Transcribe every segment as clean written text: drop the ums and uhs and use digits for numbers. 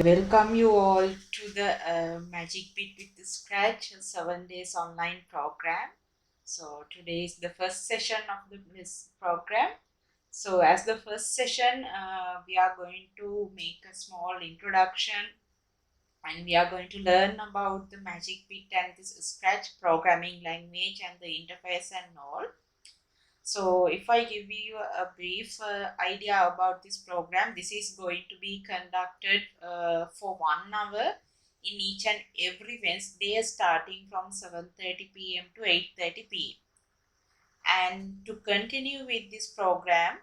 Welcome you all to the Magicbit with the Scratch 7 days online program. So today is the first session of this program. So as the first session, we are going to make a small introduction and we are going to learn about the Magicbit and this Scratch programming language and the interface and all. So if I give you a brief idea about this program, this is going to be conducted for 1 hour in each and every Wednesday starting from 7:30 p.m. to 8:30 p.m. And to continue with this program,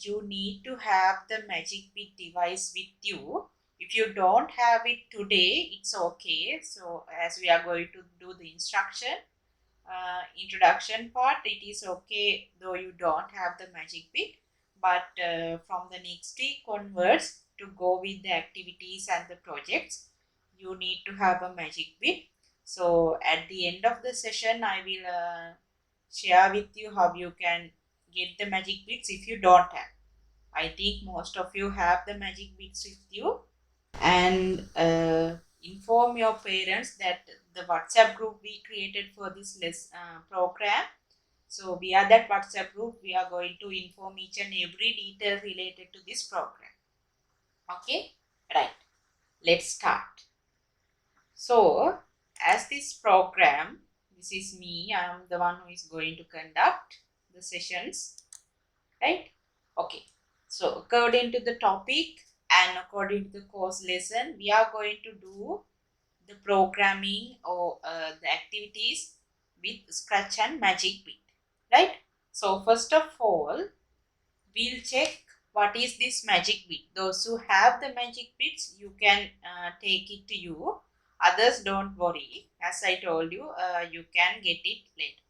you need to have the Magicbit device with you. If you don't have it today, it's okay. So as we are going to do the introduction part, it is okay though you don't have the Magicbit, but from the next week onwards, to go with the activities and the projects, you need to have a Magicbit. So at the end of the session, I will share with you how you can get the Magicbits if you don't have. I think most of you have the Magicbits with you, and inform your parents that the WhatsApp group we created for this program. So via that WhatsApp group, we are going to inform each and every detail related to this program. Okay, right. Let's start. So as this program, this is me. I am the one who is going to conduct the sessions. Right? Okay. So according to the topic and according to the course lesson, we are going to do the programming or the activities with Scratch and Magicbit, right? So first of all, we'll check what is this Magicbit. Those who have the Magicbits, you can take it to you. Others, don't worry. As I told you, you can get it later.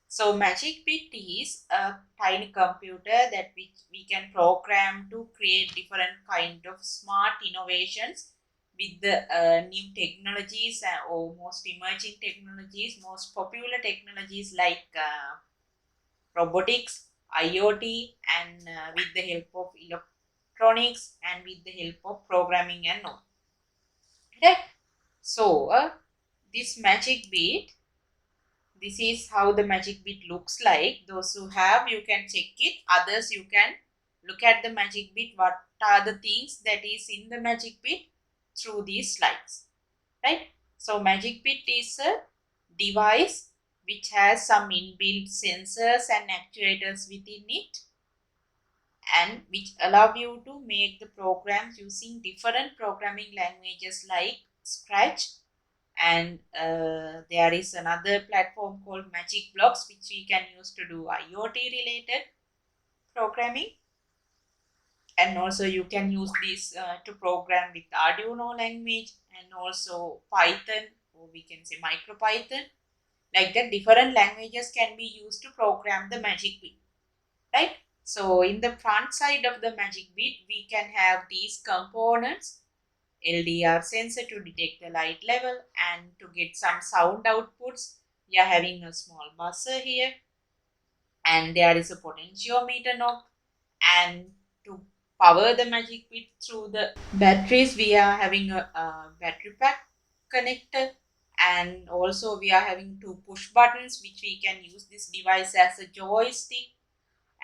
So Magicbit is a tiny computer that we can program to create different kind of smart innovations with the new technologies or most emerging technologies, most popular technologies like robotics, IoT, and with the help of electronics and with the help of programming and all. Right? So this Magicbit, this is how the Magicbit looks like. Those who have, you can check it. Others, you can look at the Magicbit. What are the things that is in the Magicbit through these slides, right? So Magicbit is a device which has some inbuilt sensors and actuators within it, and which allow you to make the programs using different programming languages like Scratch, and there is another platform called Magic Blocks which we can use to do IoT related programming, and also you can use this to program with Arduino language and also Python, or we can say MicroPython. Like that, different languages can be used to program the Magicbit, right? So in the front side of the Magicbit, we can have these components: LDR sensor to detect the light level, and to get some sound outputs, we are having a small buzzer here, and there is a potentiometer knob, and to power the Magicbit through the batteries, we are having a battery pack connector, and also we are having two push buttons which we can use this device as a joystick,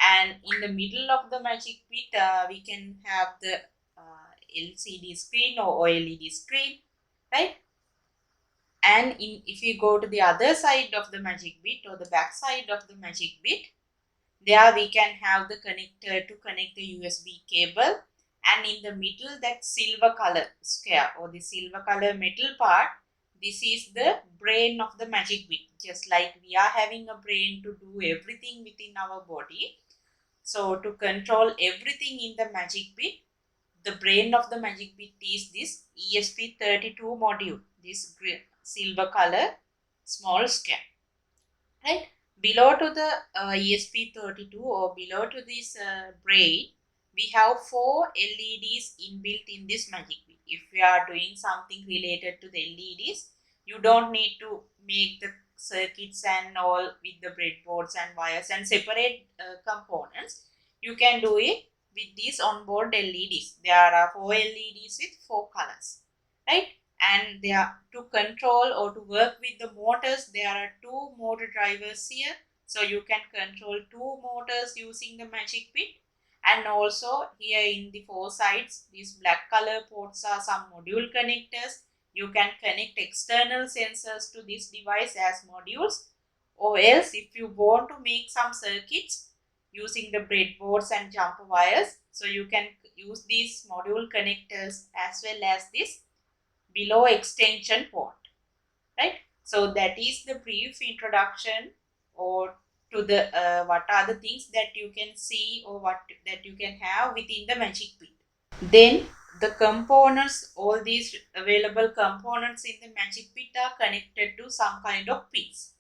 and in the middle of the Magicbit we can have the LCD screen or OLED screen, right? And if you go to the other side of the Magicbit or the back side of the Magicbit, there we can have the connector to connect the USB cable, and in the middle, that silver color square or the silver color metal part, this is the brain of the Magicbit. Just like we are having a brain to do everything within our body, so to control everything in the Magicbit, the brain of the Magicbit is this ESP32 module, this silver color small square, right? Below to the ESP32 or below to this brain, we have 4 LEDs inbuilt in this Magicbit. If we are doing something related to the LEDs, you don't need to make the circuits and all with the breadboards and wires and separate components. You can do it with these onboard LEDs. There are 4 LEDs with 4 colors, right? And they are to control or to work with the motors. There are 2 motor drivers here, so you can control 2 motors using the Magicbit. And also here in the 4 sides, these black color ports are some module connectors. You can connect external sensors to this device as modules, or else if you want to make some circuits using the breadboards and jumper wires, so you can use these module connectors as well as this below extension port, right? So that is the brief introduction or to the what are the things that you can see or what that you can have within the Magicbit. Then the components, all these available components in the Magicbit are connected to some kind of pins,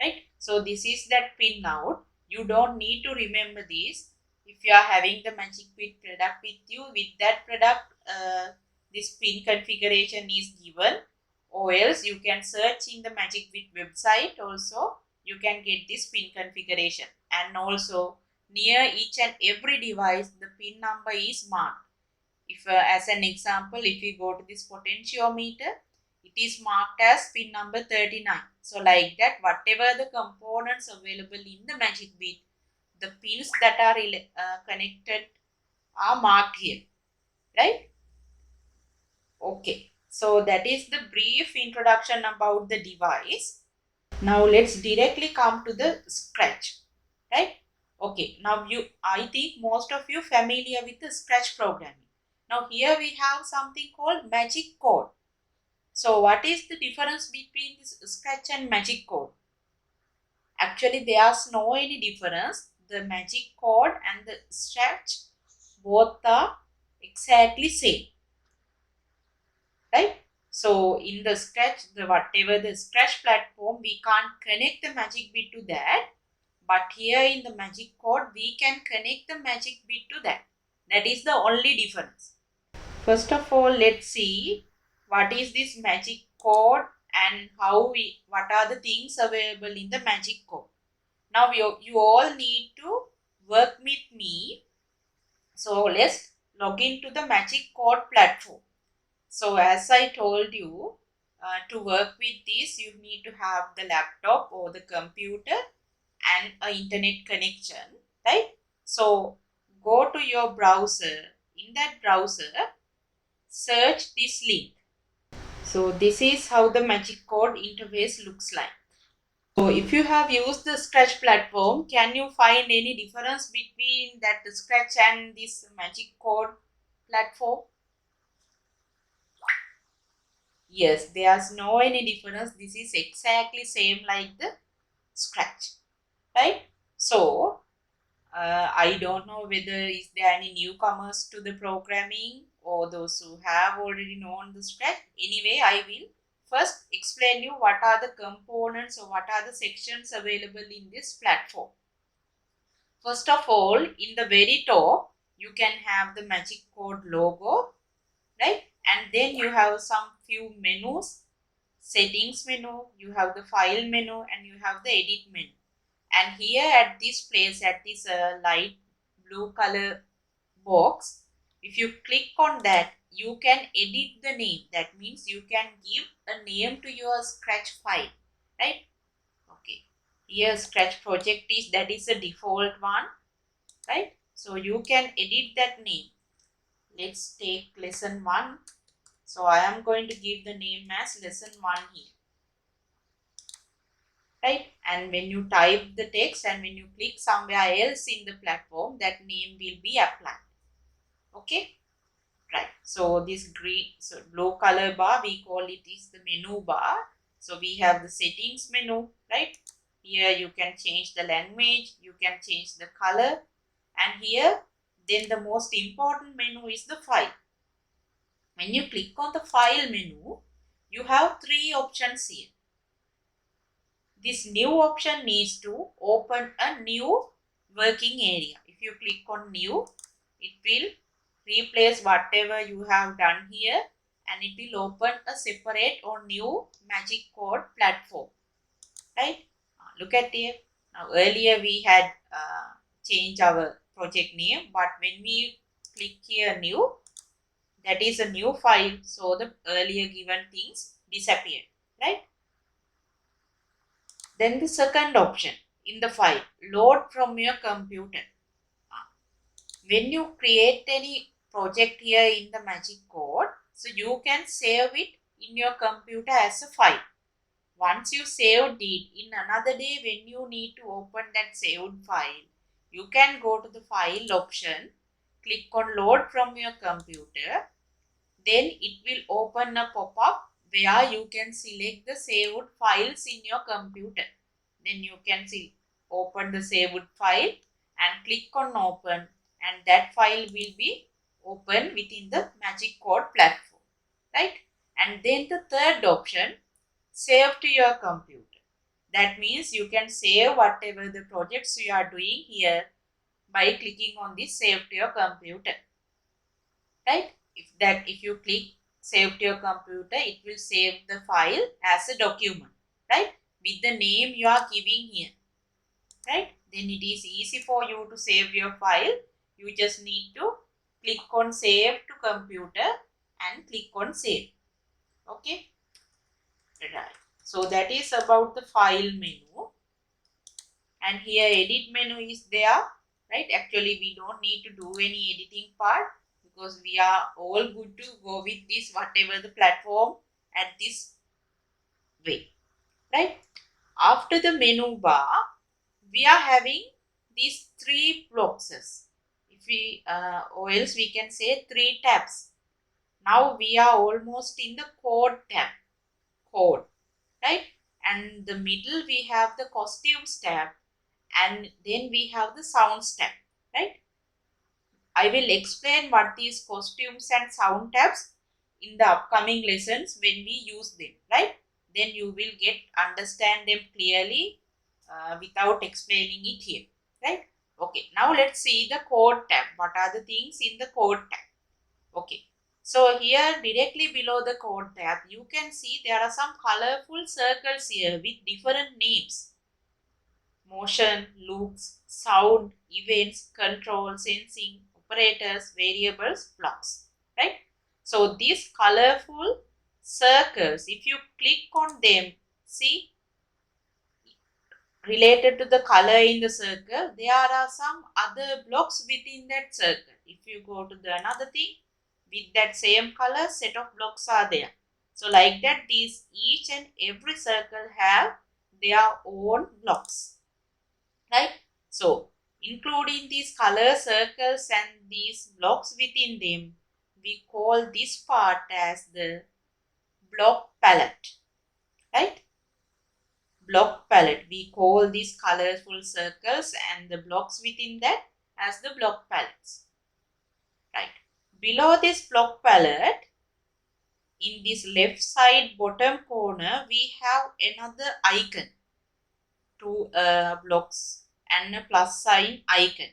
right? So this is that pin out. You don't need to remember this. If you are having the Magicbit product with you, with that product this pin configuration is given, or else you can search in the Magicbit website also. You can get this pin configuration, and also near each and every device the pin number is marked. If as an example, if we go to this potentiometer, it is marked as pin number 39. So like that, whatever the components available in the Magicbit, the pins that are connected are marked here, right? Okay, so that is the brief introduction about the device. Now let's directly come to the Scratch, right? Okay, now I think most of you familiar with the Scratch programming. Now here we have something called Magic Code. So what is the difference between this Scratch and Magic Code? Actually, there's no any difference. The Magic Code and the Scratch both are exactly same, right? So in the Scratch, whatever the Scratch platform, we can't connect the Magicbit to that. But here in the Magic Code, we can connect the Magicbit to that. That is the only difference. First of all, let's see what is this Magic Code and what are the things available in the Magic Code. Now you all need to work with me. So let's log into the Magic Code platform. So as I told you, to work with this, you need to have the laptop or the computer and an internet connection, right? So go to your browser. In that browser, search this link. So this is how the Magic Code interface looks like. So if you have used the Scratch platform, can you find any difference between that Scratch and this Magic Code platform? Yes, there's no any difference. This is exactly same like the Scratch, right? So I don't know whether is there any newcomers to the programming or those who have already known the Scratch. Anyway, I will first explain you what are the components or what are the sections available in this platform. First of all, in the very top, you can have the Magic Code logo, right? And then you have some few menus, settings menu, you have the file menu, and you have the edit menu. And here at this place, at this light blue color box, if you click on that, you can edit the name. That means you can give a name to your Scratch file, right? Okay, here Scratch project that is a default one, right? So you can edit that name. Let's take lesson 1. So I am going to give the name as lesson 1 here, right? And when you type the text and when you click somewhere else in the platform, that name will be applied. Okay, right? So this blue color bar, we call it is the menu bar. So we have the settings menu, right? Here you can change the language, you can change the color, and here then the most important menu is the file. When you click on the file menu, you have 3 options here. This new option needs to open a new working area. If you click on new, it will replace whatever you have done here and it will open a separate or new Magic Code platform, right? Look at here. Now earlier we had changed our project name, but when we click here new, that is a new file, so the earlier given things disappear, right? Then the second option in the file, load from your computer. When you create any project here in the Magic Code, so you can save it in your computer as a file. Once you saved it, in another day when you need to open that saved file, you can go to the file option, click on load from your computer, then it will open a pop-up where you can select the saved files in your computer. Then you can see open the saved file and click on open, and that file will be open within the Magic Code platform, right? And then the third option, save to your computer. That means you can save whatever the projects you are doing here by clicking on this save to your computer, right? If you click save to your computer, it will save the file as a document, right? With the name you are giving here, right? Then it is easy for you to save your file. You just need to click on save to computer and click on save. Okay, right. So that is about the file menu, and here edit menu is there, right? Actually we don't need to do any editing part because we are all good to go with this whatever the platform at this way, right? After the menu bar, we are having these three boxes. If we or else we can say three tabs. Now we are almost in the code tab, code, right? And the middle we have the costumes tab, and then we have the sounds tab, right? I will explain what these costumes and sound tabs in the upcoming lessons when we use them, right? Then you will understand them clearly without explaining it here, right? Okay, now let's see the code tab. What are the things in the code tab? Okay, so here directly below the code tab, you can see there are some colorful circles here with different names. Motion, loops, sound, events, control, sensing, operators, variables, blocks, right? So these colorful circles, if you click on them, see, related to the color in the circle, there are some other blocks within that circle. If you go to the another thing, with that same color, set of blocks are there. So like that, these each and every circle have their own blocks, right? So including these color circles and these blocks within them, we call this part as the block palette, right? Block palette. We call these colorful circles and the blocks within that as the block palettes, right? Below this block palette, in this left side bottom corner, we have another icon, two blocks and a plus sign icon.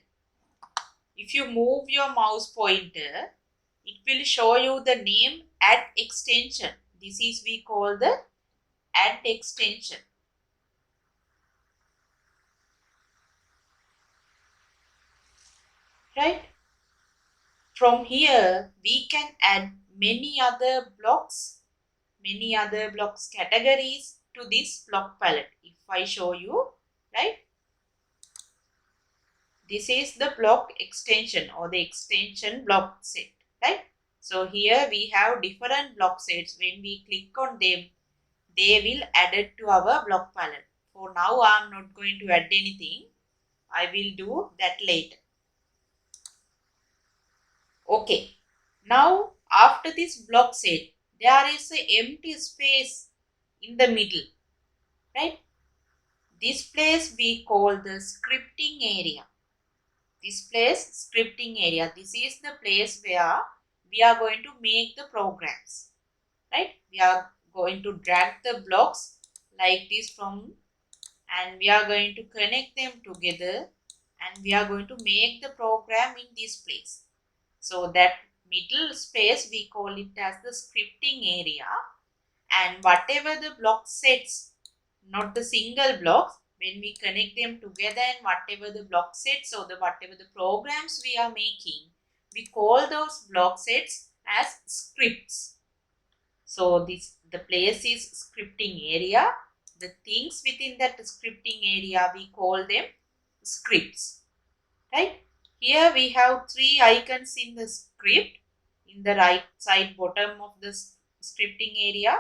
If you move your mouse pointer, it will show you the name add extension. This is we call the add extension, right? From here, we can add many other blocks categories to this block palette. If I show you, right? This is the block extension or the extension block set, right? So here we have different block sets. When we click on them, they will add it to our block palette. For now, I am not going to add anything. I will do that later. Okay. Now, after this block set, there is an empty space in the middle, right? This place we call the scripting area. This place, scripting area. This is the place where we are going to make the programs, right? We are going to drag the blocks like this from, and we are going to connect them together, and we are going to make the program in this place. So that middle space we call it as the scripting area, and whatever the block sets, not the single blocks, when we connect them together and whatever the block sets or whatever the programs we are making, we call those block sets as scripts. So the place is scripting area. The things within that scripting area, we call them scripts, right? Here we have three icons in the script. In the right side bottom of the scripting area,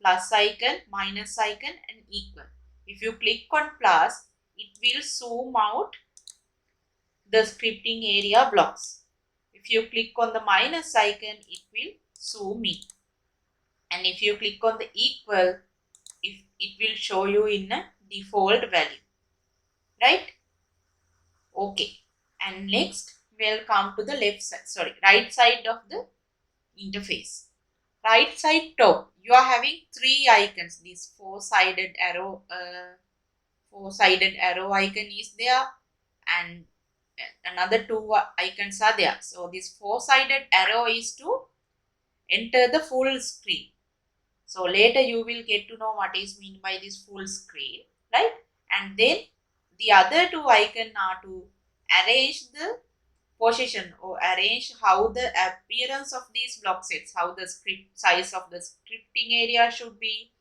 plus icon, minus icon and equal. If you click on plus, it will zoom out the scripting area blocks. If you click on the minus icon, it will zoom in. And if you click on the equal, it will show you in a default value, right? Okay. And next we'll come to the right side of the interface. Right side top, you are having three icons. This four-sided arrow icon is there, and another two icons are there. So this four-sided arrow is to enter the full screen. So later you will get to know what is meant by this full screen, right? And then the other two icons are to arrange the position or arrange how the appearance of these block sets, how the script size of the scripting area should be,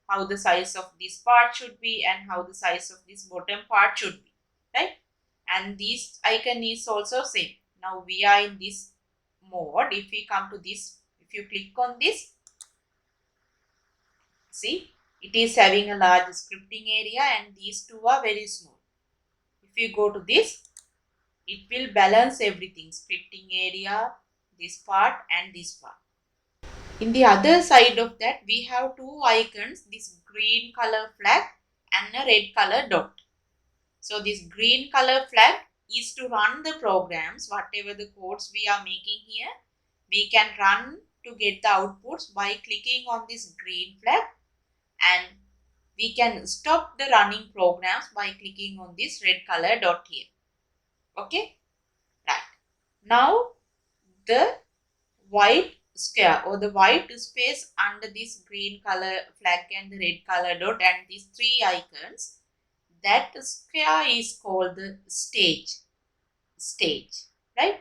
how the size of this part should be, and how the size of this bottom part should be, right? And this icon is also same. Now we are in this mode. If we come to this, if you click on this, see, it is having a large scripting area and these two are very small. If you go to this, it will balance everything, scripting area, this part and this part. In the other side of that, we have two icons, this green color flag and a red color dot. So this green color flag is to run the programs, whatever the codes we are making here, we can run to get the outputs by clicking on this green flag, and we can stop the running programs by clicking on this red color dot here. Okay, right. Now the white square or the white space under this green color flag and the red color dot and these three icons, that square is called the stage, right?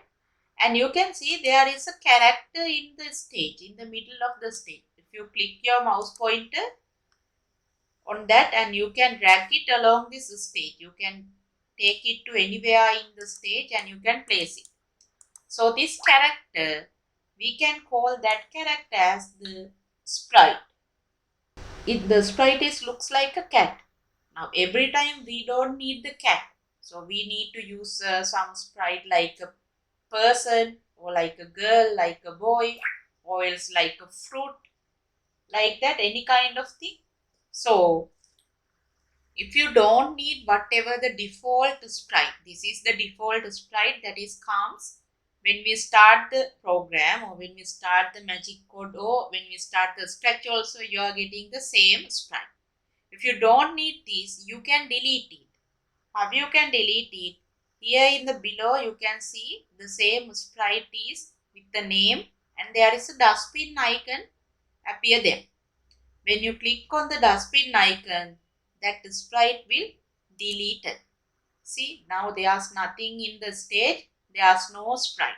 And you can see there is a character in the stage, in the middle of the stage. If you click your mouse pointer on that and you can drag it along this stage, you can take it to anywhere in the stage and you can place it. So this character, we can call that character as the sprite. The sprite looks like a cat. Now every time we don't need the cat, so we need to use some sprite like a person or like a girl, like a boy, or else like a fruit, like that, any kind of thing. So if you don't need whatever the default sprite, this is the default sprite that comes when we start the program or when we start the magic code or when we start the Scratch also, you are getting the same sprite. If you don't need this, you can delete it. How you can delete it? Here in the below you can see the same sprite is with the name and there is a dustbin icon appear there. When you click on the dustbin icon, that sprite will delete it. See, now there's nothing in the stage, there's no sprite.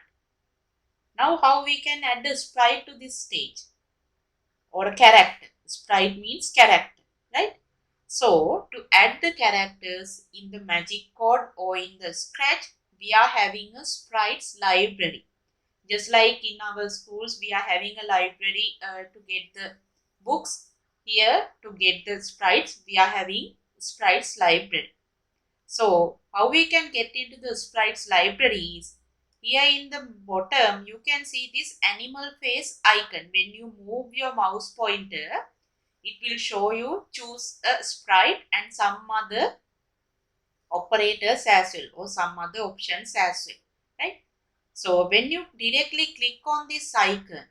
Now how we can add a sprite to this stage or a character? Sprite means character, right? So to add the characters in the magic code or in the Scratch, we are having a sprites library. Just like in our schools, we are having a library to get the books. Here, to get the sprites, we are having sprites library. So how we can get into the sprites library is, here in the bottom you can see this animal face icon. When you move your mouse pointer, it will show you choose a sprite and some other operators as well or some other options as well, right? So when you directly click on this icon,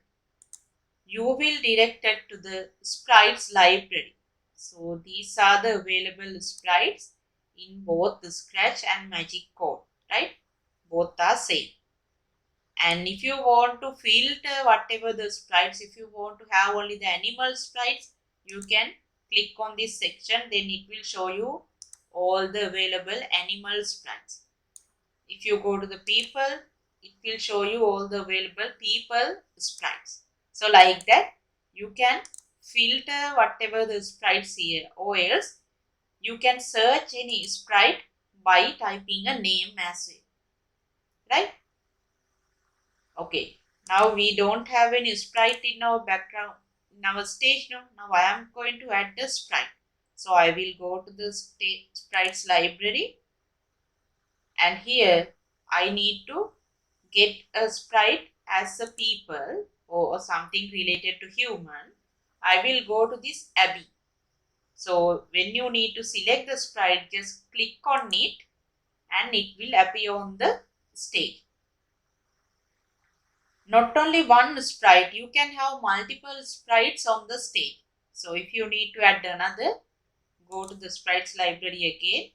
you will direct it to the sprites library. So these are the available sprites in both the Scratch and Magic Code, right? Both are same. And if you want to filter whatever the sprites, if you want to have only the animal sprites, you can click on this section, then it will show you all the available animal sprites. If you go to the people, it will show you all the available people sprites. So like that, you can filter whatever the sprites here, or else you can search any sprite by typing a name as well. Right? Okay. Now we don't have any sprite in our background, in our stage now. Now I am going to add the sprite. So I will go to the sprites library, and here I need to get a sprite as a people or something related to human. I will go to this Abby. So when you need to select the sprite, just click on it and it will appear on the stage. Not only one sprite, you can have multiple sprites on the stage. So if you need to add another, go to the sprites library again,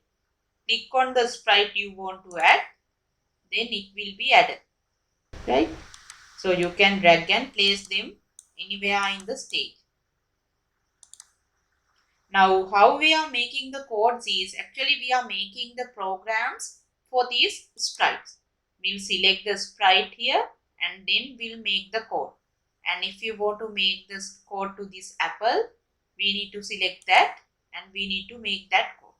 click on the sprite you want to add, then it will be added. Right? So you can drag and place them anywhere in the stage. Now how we are making the codes is, actually we are making the programs for these sprites. We'll select the sprite here and then we'll make the code. And if you want to make this code to this apple, we need to select that and we need to make that code.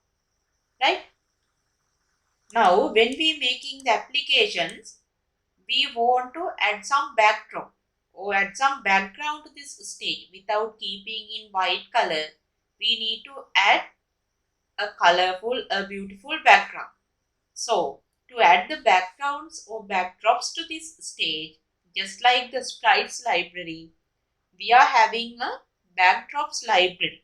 Right? Now when we making the applications, we want to add some backdrop or add some background to this stage without keeping in white color. We need to add a colorful, a beautiful background. So to add the backgrounds or backdrops to this stage, just like the sprites library, we are having a backdrops library.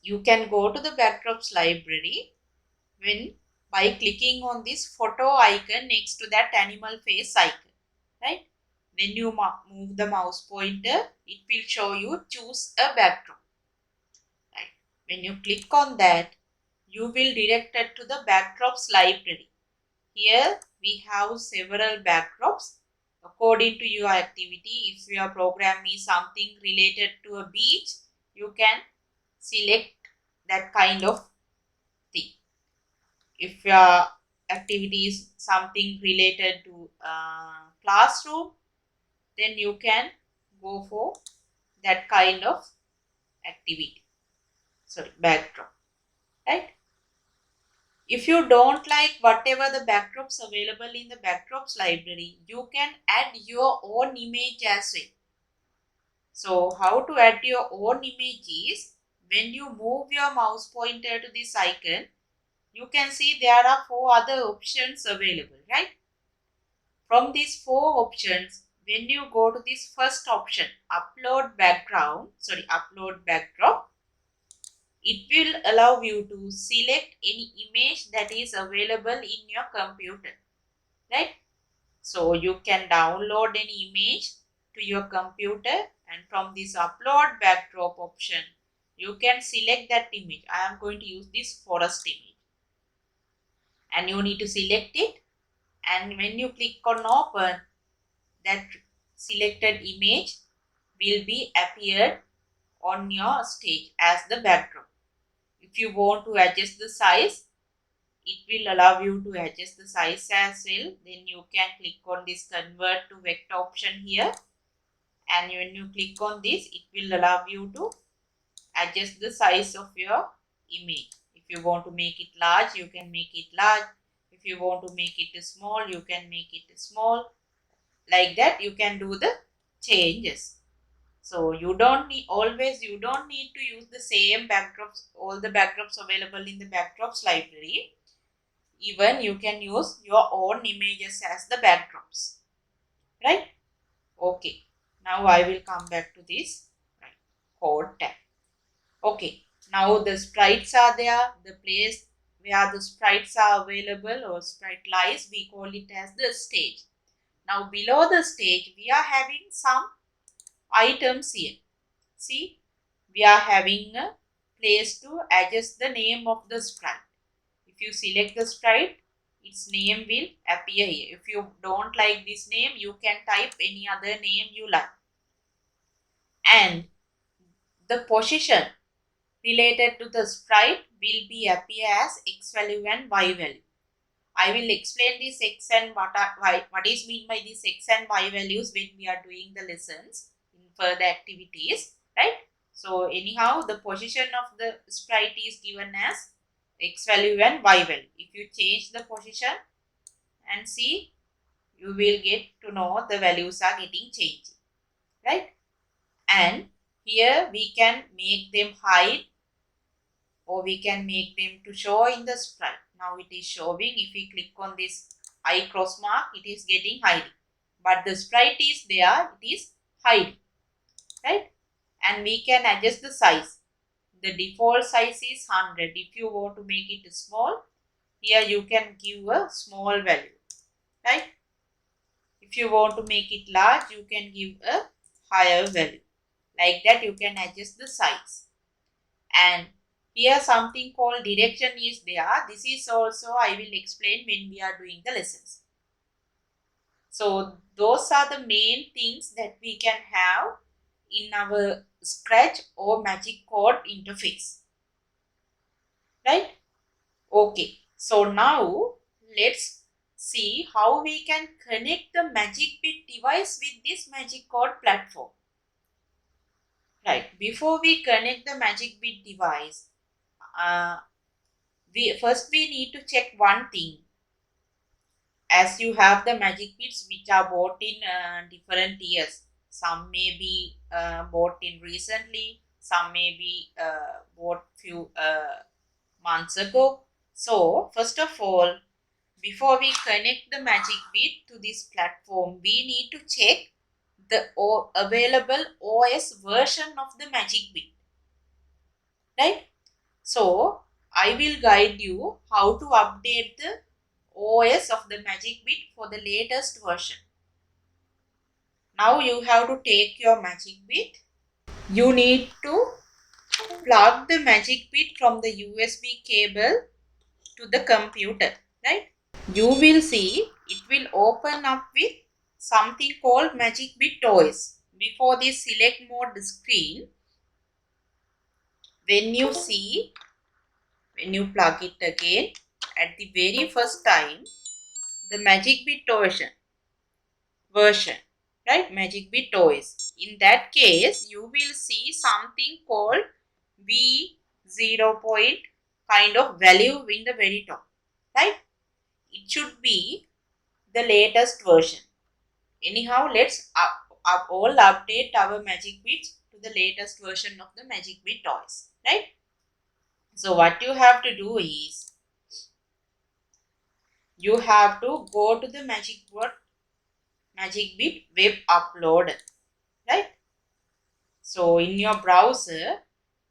You can go to the backdrops library by clicking on this photo icon next to that animal face icon, right? When you move the mouse pointer, it will show you choose a backdrop. Right? When you click on that, you will directed to the backdrops library. Here we have several backdrops according to your activity. If your program is something related to a beach, you can select that kind of thing. If your activity is something related to classroom, then you can go for that kind of activity. Sorry, backdrop. Right? If you don't like whatever the backdrops available in the backdrops library, you can add your own image as well. So how to add your own image is, when you move your mouse pointer to this icon, you can see there are 4 other options available, right? From these 4 options, when you go to this first option, upload backdrop, it will allow you to select any image that is available in your computer, right? So you can download any image to your computer, and from this upload backdrop option, you can select that image. I am going to use this forest image, and you need to select it, and when you click on open, that selected image will be appeared on your stage as the backdrop. If you want to adjust the size, it will allow you to adjust the size as well. Then you can click on this convert to vector option here, and when you click on this, it will allow you to adjust the size of your image. If you want to make it large, you can make it large. If you want to make it small, you can make it small. Like that, you can do the changes. So you don't need to use the same backdrops, all the backdrops available in the backdrops library. Even you can use your own images as the backdrops, right? Okay, now I will come back to this code tab. Okay, now the sprites are there. The place where the sprites are available or sprite lies, we call it as the stage. Now below the stage, we are having some items here. See, we are having a place to adjust the name of the sprite. If you select the sprite, its name will appear here. If you don't like this name, you can type any other name you like. And the position related to the sprite will be appear as X value and Y value. I will explain this X and what is mean by these X and Y values when we are doing the lessons in further activities, right? So anyhow, the position of the sprite is given as X value and Y value. If you change the position and see, you will get to know the values are getting changed, right? And here we can make them hide, or we can make them to show in the sprite. Now it is showing. If we click on this I cross mark, it is getting hiding. But the sprite is there, it is hiding, right? And we can adjust the size. The default size is 100. If you want to make it small, here you can give a small value, right? If you want to make it large, you can give a higher value. Like that, you can adjust the size. And here something called direction is there. This is also I will explain when we are doing the lessons. So those are the main things that we can have in our Scratch or Magic Code interface. Right? Okay. So now let's see how we can connect the Magicbit device with this Magic Code platform. Right. Before we connect the Magicbit device, we need to check one thing. As you have the Magicbits which are bought in different years. Some may be bought in recently, some may be bought few months ago. So first of all, before we connect the Magicbit to this platform, we need to check the available OS version of the Magicbit, right? So I will guide you how to update the OS of the Magicbit for the latest version. Now you have to take your Magicbit. You need to plug the Magicbit from the USB cable to the computer, right? You will see it will open up with something called Magicbit OS. Before this select mode screen, when you plug it again, at the very first time, the Magicbit version, right? Magicbit OS. In that case, you will see something called V0 point kind of value in the very top, right? It should be the latest version. Anyhow, let's all update our Magicbits to the latest version of the Magicbit OS, right? So what you have to do is, you have to go to the Magicbit web uploader, right? So in your browser,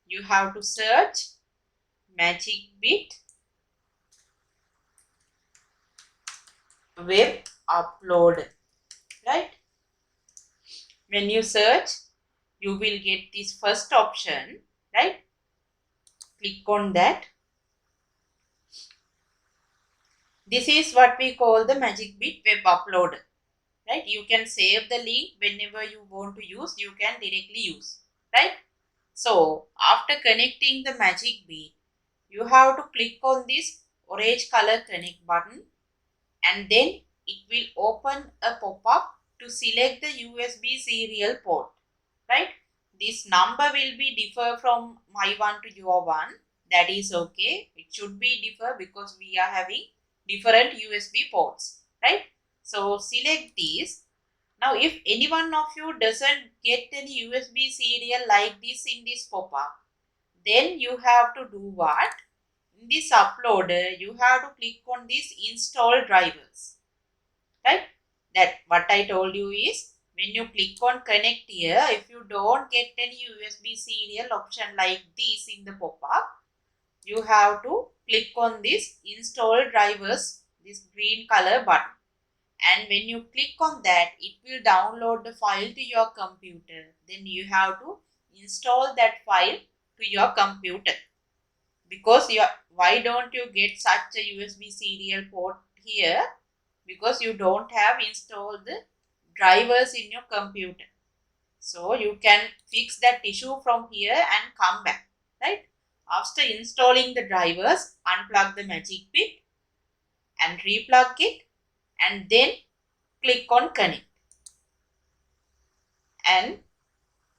you have to search Magicbit web uploader, right? When you search, you will get this first option, right? Click on that. This is what we call the Magicbit web uploader, right? You can save the link whenever you want to use, you can directly use, right? So after connecting the Magicbit, you have to click on this orange color connect button, and then it will open a pop-up to select the USB serial port, right? This number will be differ from my one to your one. That is okay. It should be differ because we are having different USB ports, right? So select these. Now if any one of you doesn't get any USB serial like this in this pop-up, then you have to do what? In this uploader, you have to click on this install drivers, right? That what I told you is, when you click on connect here, if you don't get any USB serial option like this in the pop-up, you have to click on this install drivers, this green color button. And when you click on that, it will download the file to your computer. Then you have to install that file to your computer. Because why don't you get such a USB serial port here? Because you don't have installed the drivers in your computer. So you can fix that issue from here and come back, right? After installing the drivers, unplug the Magicbit and replug it, and then click on connect. And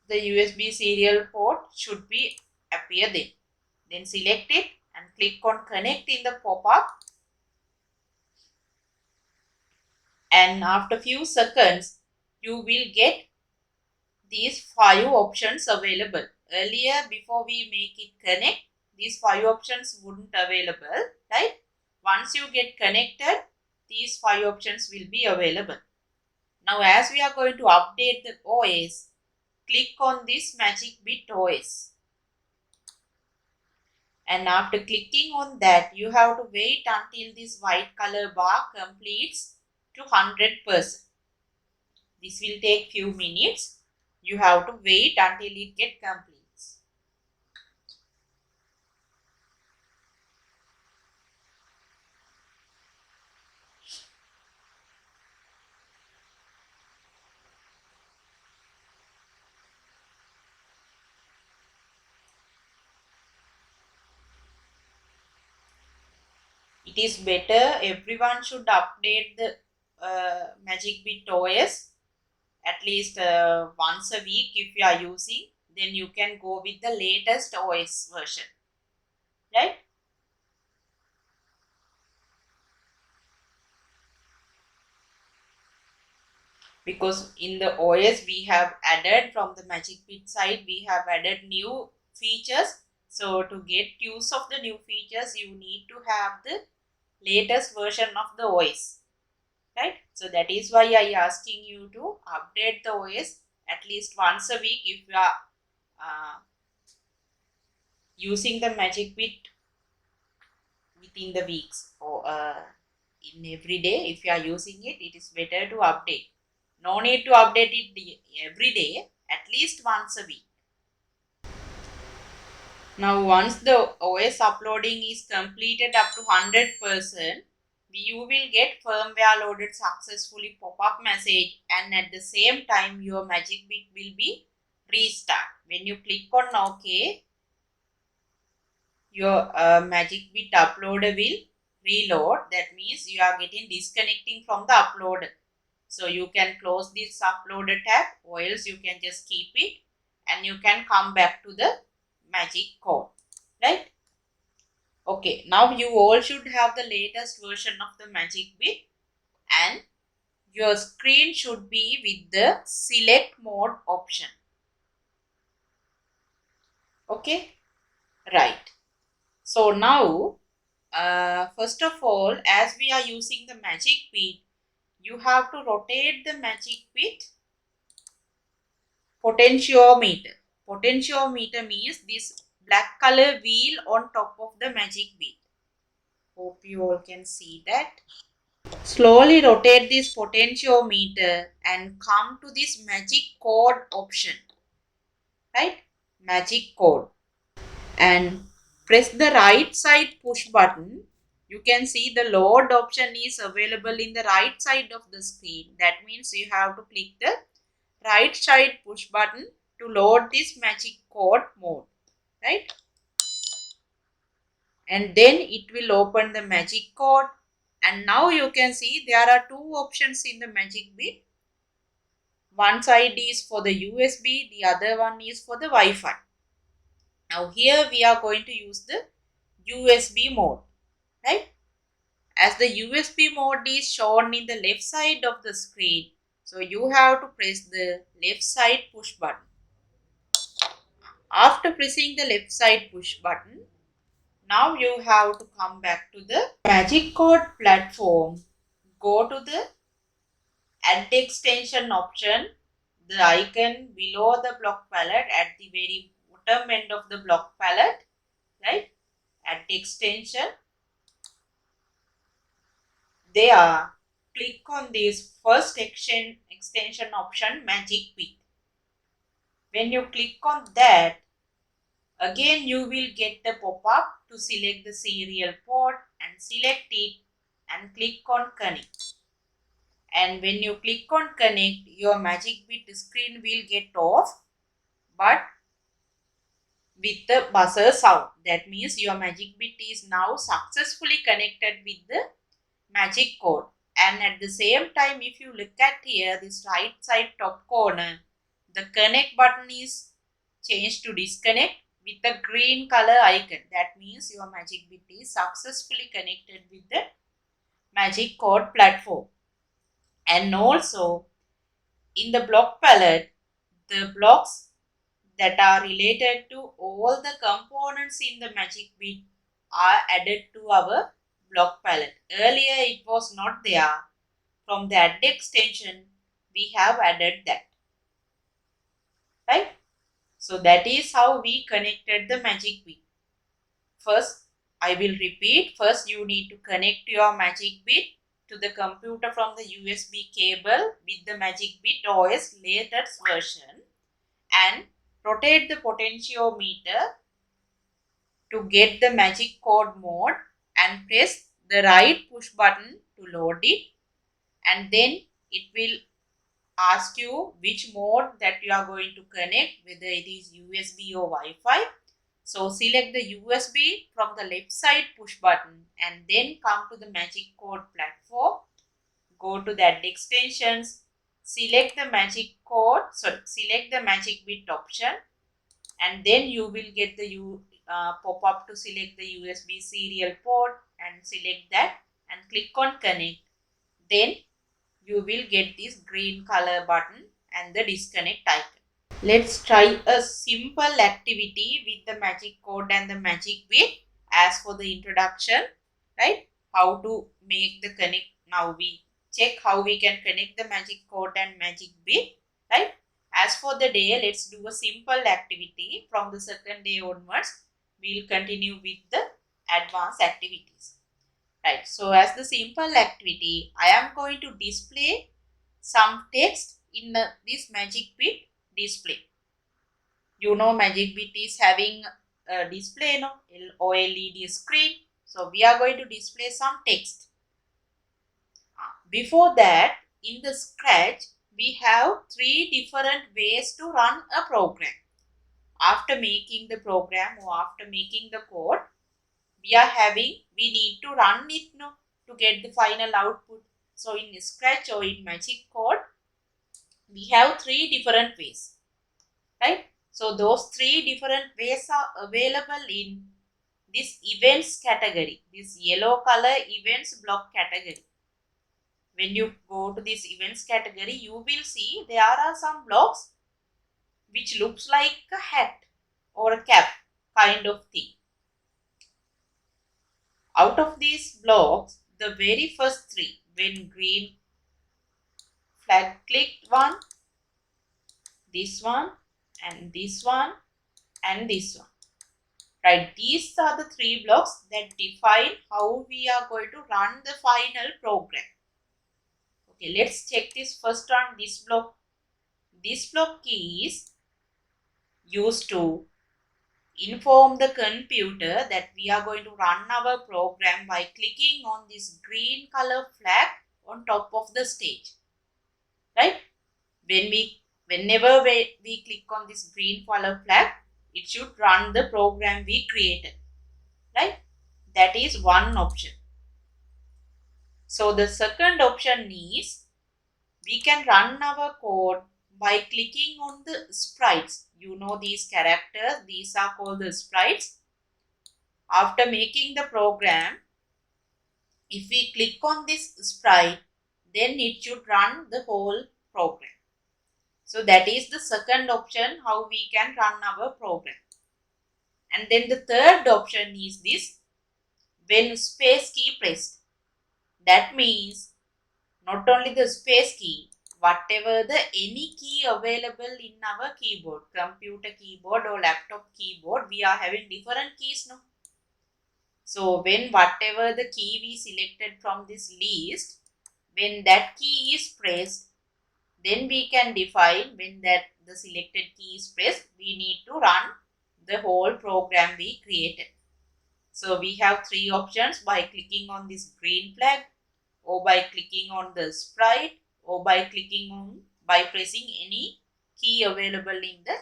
the USB serial port should be appear then. Then select it and click on connect in the pop-up. And after few seconds, you will get these 5 options available. Earlier, before we make it connect, these 5 options wouldn't available, right? Once you get connected, these 5 options will be available. Now, as we are going to update the OS, click on this Magicbit OS. And after clicking on that, you have to wait until this white color bar completes to 100%. This will take few minutes. You have to wait until it get completes. It is better everyone should update the Magicbit OS at least once a week if you are using. Then you can go with the latest OS version, right? Because in the OS we have added, from the Magicbit side we have added new features. So to get use of the new features, you need to have the latest version of the OS, right? So that is why I asking you to update the OS at least once a week if you are using the Magicbit within the weeks, or in every day. If you are using it, it is better to update. No need to update it every day, at least once a week. Now, once the OS uploading is completed up to 100%, you will get firmware loaded successfully pop-up message, and at the same time your Magicbit will be restart. When you click on OK, your Magicbit uploader will reload. That means you are getting disconnecting from the uploader. So you can close this uploader tab, or else you can just keep it and you can come back to the magic code, right? Okay, now you all should have the latest version of the Magicbit, and your screen should be with the select mode option. Okay, right. So now, first of all, as we are using the Magicbit, you have to rotate the Magicbit potentiometer. Potentiometer means this black color wheel on top of the Magicbit. Hope you all can see that. Slowly rotate this potentiometer and come to this magic code option, right? Magic code. And press the right side push button. You can see the load option is available in the right side of the screen. That means you have to click the right side push button to load this magic code mode, right? And then it will open the magic code. And now you can see there are 2 options in the Magicbit. One side is for the USB, the other one is for the Wi-Fi. Now here we are going to use the USB mode, right? As the USB mode is shown in the left side of the screen, so you have to press the left side push button. After pressing the left side push button, now you have to come back to the Magic Code platform. Go to the Add Extension option, the icon below the block palette at the very bottom end of the block palette, right? Add Extension. There, click on this first extension option, Magicbit. When you click on that, again you will get the pop-up to select the serial port and select it and click on connect. And when you click on connect, your Magicbit screen will get off, but with the buzzer sound. That means your Magicbit is now successfully connected with the magic code. And at the same time, if you look at here, this right side top corner, the connect button is changed to disconnect with the green color icon. That means your Magicbit is successfully connected with the magic code platform. And also in the block palette, the blocks that are related to all the components in the Magicbit are added to our block palette. Earlier it was not there. From the add extension, we have added that. Right? So that is how we connected the Magicbit. First, I will repeat. First, you need to connect your Magicbit to the computer from the USB cable with the Magicbit OS latest version and rotate the potentiometer to get the magic code mode and press the right push button to load it, and then it will ask you which mode that you are going to connect, whether it is USB or Wi-Fi. So select the USB from the left side push button and then come to the magic code platform. Go to the add extensions, select the magic code, select the Magicbit option, and then you will get the pop-up to select the USB serial port and select that and click on connect. Then you will get this green color button and the disconnect icon. Let's try a simple activity with the magic code and the Magicbit. As for the introduction, right, how to make the connect. Now we check how we can connect the magic code and Magicbit, right. As for the day, let's do a simple activity. From the second day onwards, we'll continue with the advanced activities. Right. So as the simple activity, I am going to display some text in this Magicbit display. You know, Magicbit is having a display, no, OLED screen. So we are going to display some text. Before that, in the Scratch, we have 3 different ways to run a program. After making the program or after making the code, we need to run it, no, to get the final output. So in Scratch or in Magic Code, we have 3 different ways, right? So those 3 different ways are available in this events category, this yellow color events block category. When you go to this events category, you will see there are some blocks which looks like a hat or a cap kind of thing. Out of these blocks, the very first 3, when green flag clicked one, this one, and this one, and this one. Right, these are the 3 blocks that define how we are going to run the final program. Okay, let's check this first one, this block. This block is used to inform the computer that we are going to run our program by clicking on this green color flag on top of the stage. Right? Whenever we click on this green color flag, it should run the program we created. Right? That is one option. So the second option is we can run our code by clicking on the sprites. You know these characters, these are called the sprites. After making the program, if we click on this sprite, then it should run the whole program. So that is the second option how we can run our program. And then the third option is this, when space key pressed. That means not only the space key, whatever the any key available in our keyboard, computer keyboard or laptop keyboard, we are having different keys now. So when whatever the key we selected from this list, when that key is pressed, then we can define when that the selected key is pressed, we need to run the whole program we created. So we have 3 options, by clicking on this green flag, or by clicking on the sprite, or by pressing any key available in the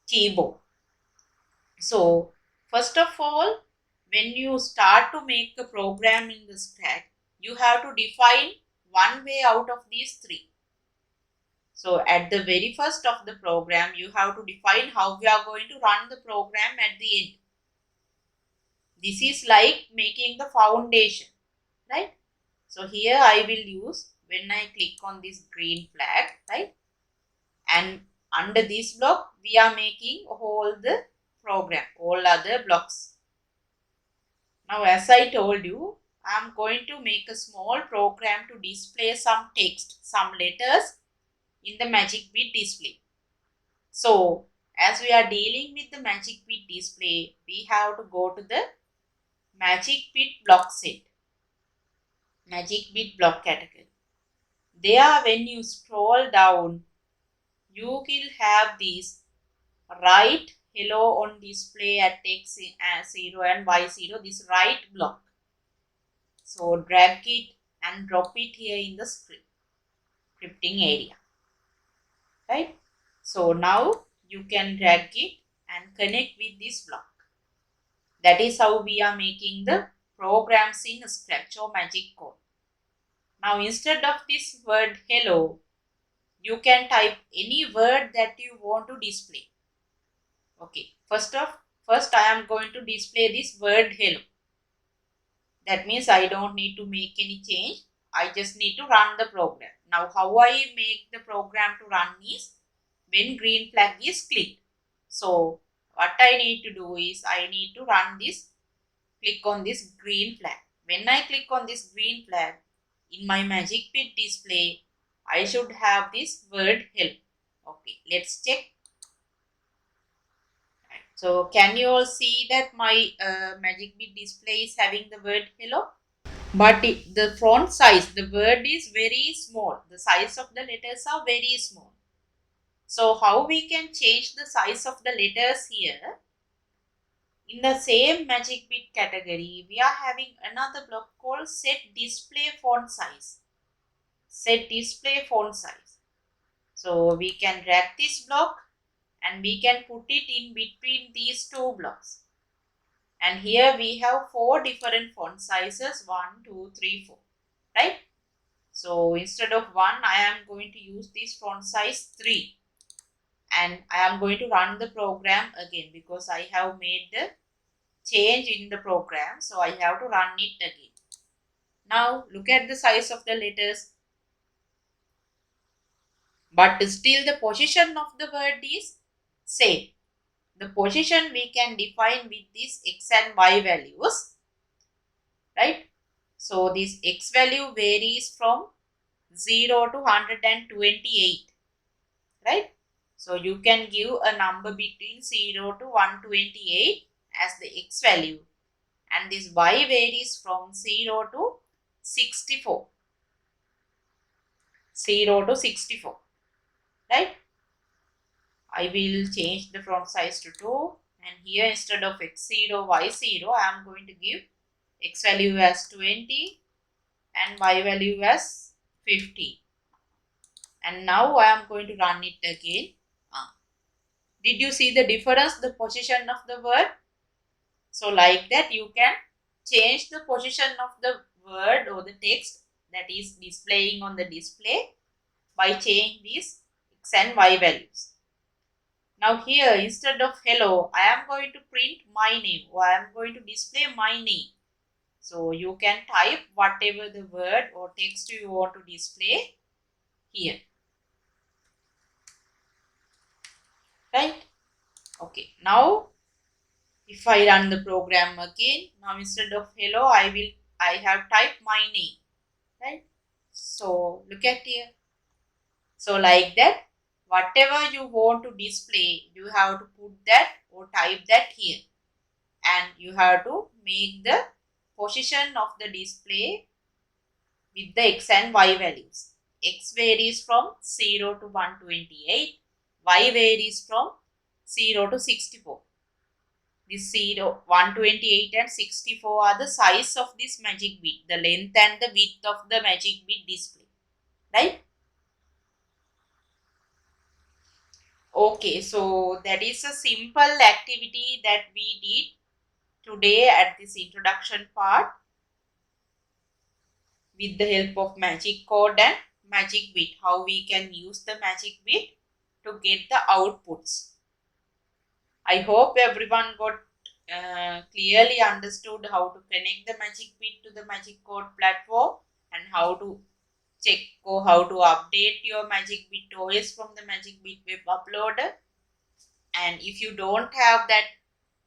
keyboard. So first of all, when you start to make a program in the scratch, you have to define one way out of these three. So at the very first of the program, you have to define how we are going to run the program at the end. This is like making the foundation, right? So here I will use, when I click on this green flag, right? And under this block, we are making all the program, all other blocks. Now, as I told you, I am going to make a small program to display some text, some letters in the Magicbit display. So, as we are dealing with the Magicbit display, we have to go to the Magicbit block set, Magicbit block category. There, when you scroll down, you will have this write hello on display at x0 and y0, this write block. So drag it and drop it here in the scripting area, right? So now you can drag it and connect with this block. That is how we are making the programs in Scratch or Magic Code. Now instead of this word hello, you can type any word that you want to display. Okay, first I am going to display this word hello. That means I don't need to make any change. I just need to run the program. Now how I make the program to run is when green flag is clicked. So what I need to do is I need to run this, click on this green flag. When I click on this green flag in my Magicbit display, I should have this word help. Okay, let's check. So can you all see that my Magicbit display is having the word hello? But the font size, the word is very small. The size of the letters are very small. So how we can change the size of the letters here? In the same Magicbit category, we are having another block called set display font size. Set display font size. So we can drag this block and we can put it in between these two blocks. And here we have 4 different font sizes, 1, 2, 3, 4, right? So instead of 1, I am going to use this font size 3. And I am going to run the program again because I have made the change in the program. So I have to run it again. Now look at the size of the letters. But still the position of the word is same. The position we can define with these x and y values, right? So this x value varies from 0 to 128, right? So you can give a number between 0 to 128 as the x value, and this y varies from 0 to 64. 0 to 64, right? I will change the font size to 2, and here instead of x0, y0, I am going to give x value as 20 and y value as 50. And now I am going to run it again. Did you see the difference, the position of the word? So like that you can change the position of the word or the text that is displaying on the display by changing these x and y values. Now here instead of hello, I am going to print my name, or I am going to display my name. So you can type whatever the word or text you want to display here. Right? Okay. Now if I run the program again, now instead of hello, I have typed my name. Right? So look at here. So like that, whatever you want to display, you have to put that or type that here. And you have to make the position of the display with the x and y values. X varies from 0 to 128. Y varies from 0 to 64. This 0, 128 and 64 are the size of this Magicbit, the length and the width of the Magicbit display, right? Okay, so that is a simple activity that we did today at this introduction part with the help of magic code and magic bit. How we can use the magic bit to get the outputs. I hope everyone got clearly understood how to connect the magic bit to the magic code platform and how to check or how to update your Magicbit OS from the Magicbit web uploader. And if you don't have that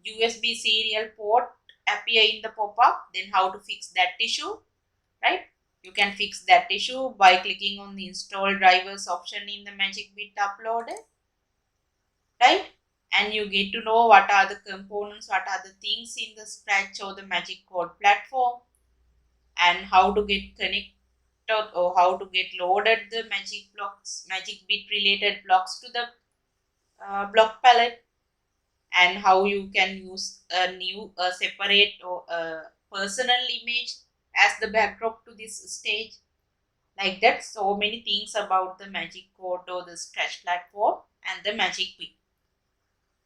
USB serial port appear in the pop-up, then how to fix that issue, right? You can fix that issue by clicking on the install drivers option in the Magicbit uploader, right? And you get to know what are the components, what are the things in the Scratch or the Magic Code platform, and how to get connected or how to get loaded the magic blocks, magic bit related blocks to the block palette, and how you can use a new separate or personal image as the backdrop to this stage. Like that, so many things about the magic code or the Scratch platform and the magic bit.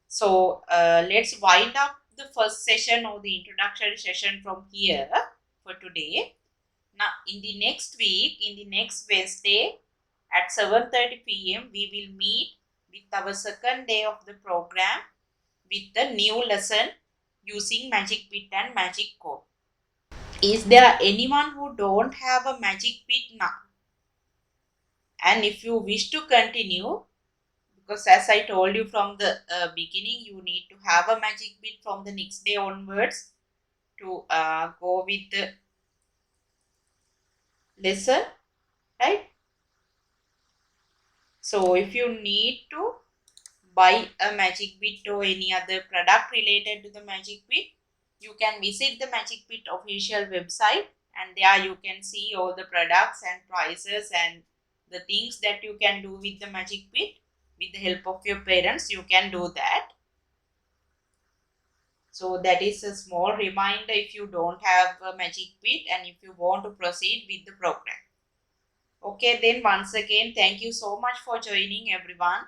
So let's wind up the first session or the introductory session from here for today. Now, in the next week, in the next Wednesday at 7:30 p.m., we will meet with our second day of the program with the new lesson using Magic Bit and Magic Code. Is there anyone who don't have a Magic Bit now? And if you wish to continue, because as I told you from the beginning, you need to have a Magic Bit from the next day onwards to go with the lesson, right? So if you need to buy a Magicbit or any other product related to the Magicbit, you can visit the Magicbit official website, and there you can see all the products and prices and the things that you can do with the Magicbit. With the help of your parents, you can do that. So that is a small reminder if you don't have a Magicbit and if you want to proceed with the program. Okay, then once again, thank you so much for joining everyone.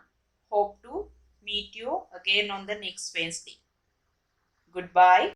Hope to meet you again on the next Wednesday. Goodbye.